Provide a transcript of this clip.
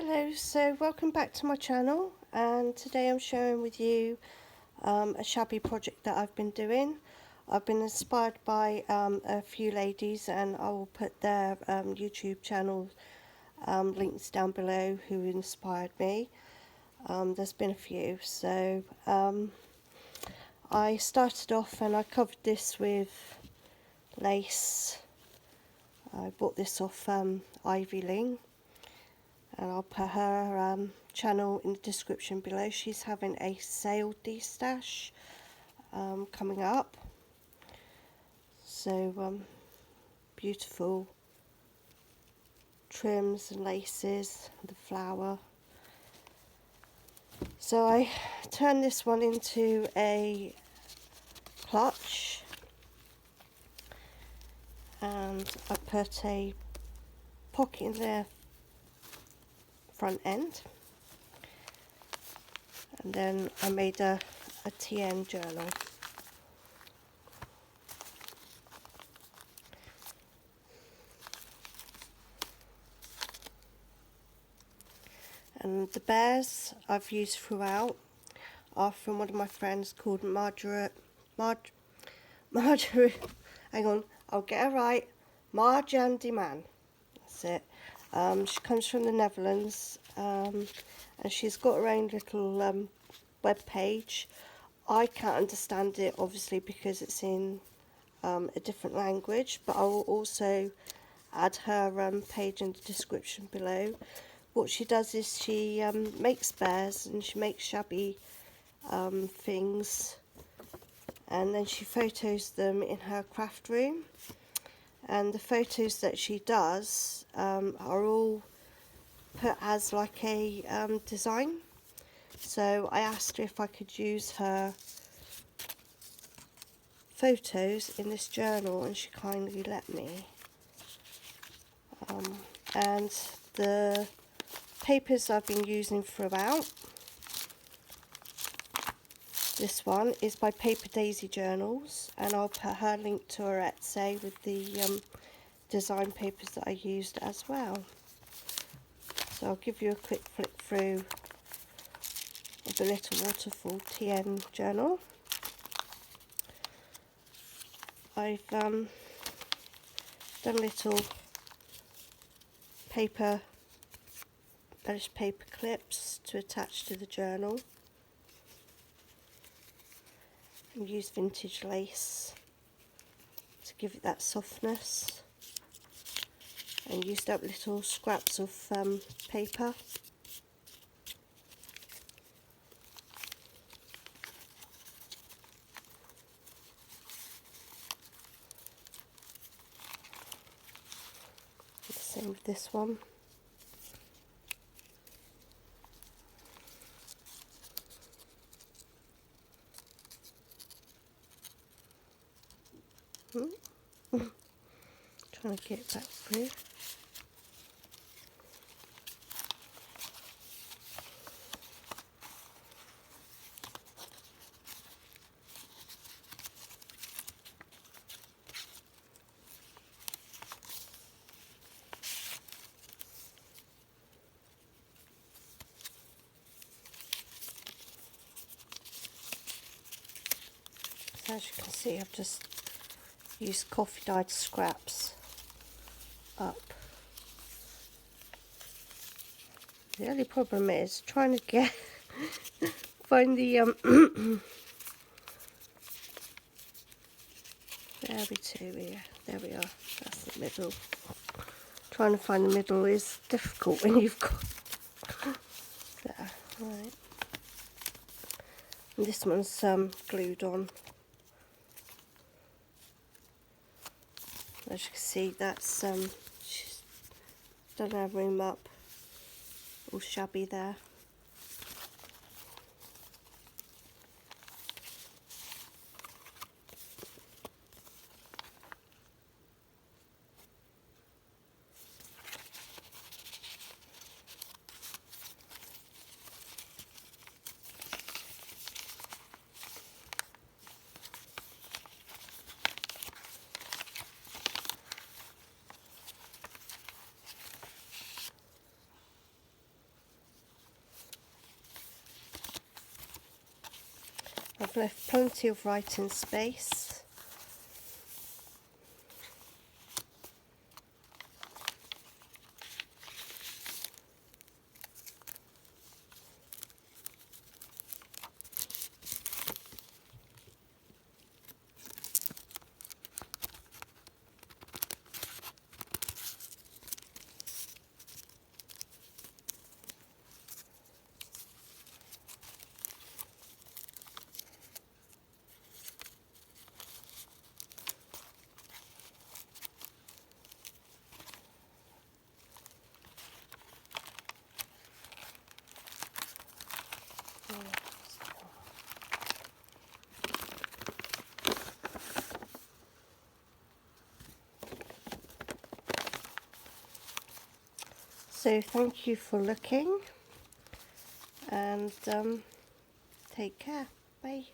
Hello, so welcome back to my channel, and today I'm sharing with you a shabby project that I've been doing. I've been inspired by a few ladies, and I will put their YouTube channel links down below who inspired me. There's been a few, so I started off and I covered this with lace. I bought this off Ivy Ling, and I'll put her channel in the description below. She's having a sale de-stash coming up, so beautiful trims and laces, the flower. So I turned this one into a clutch, and I put a pocket in the front end, and then I made a TN journal. And the bears I've used throughout are from one of my friends called Marjorie, hang on, I'll get her right, Marjan de Man, that's it. She comes from the Netherlands, and she's got her own little web page. I can't understand it, obviously, because it's in a different language, but I will also add her page in the description below. What she does is she makes bears, and she makes shabby things, and then she photos them in her craft room. And the photos that she does are all put as like a design. So I asked her if I could use her photos in this journal, and she kindly let me. And the papers I've been using throughout, this one is by Paper Daisy Journals, and I'll put her link to her Etsy with the design papers that I used as well. So I'll give you a quick flick through of the little waterfall TN journal. I've done little paper, embellished paper clips to attach to the journal, and use vintage lace to give it that softness, and used up little scraps of paper. Same with this one. Trying to get it back through. So as you can see, I've just used coffee dyed scraps up. The only problem is trying to get find the there we two here. There we are. That's the middle. Trying to find the middle is difficult when you've got there. Right. And this one's glued on. As you can see, that's she's done her room up all shabby there. I've left plenty of writing space. So thank you for looking, and take care. Bye.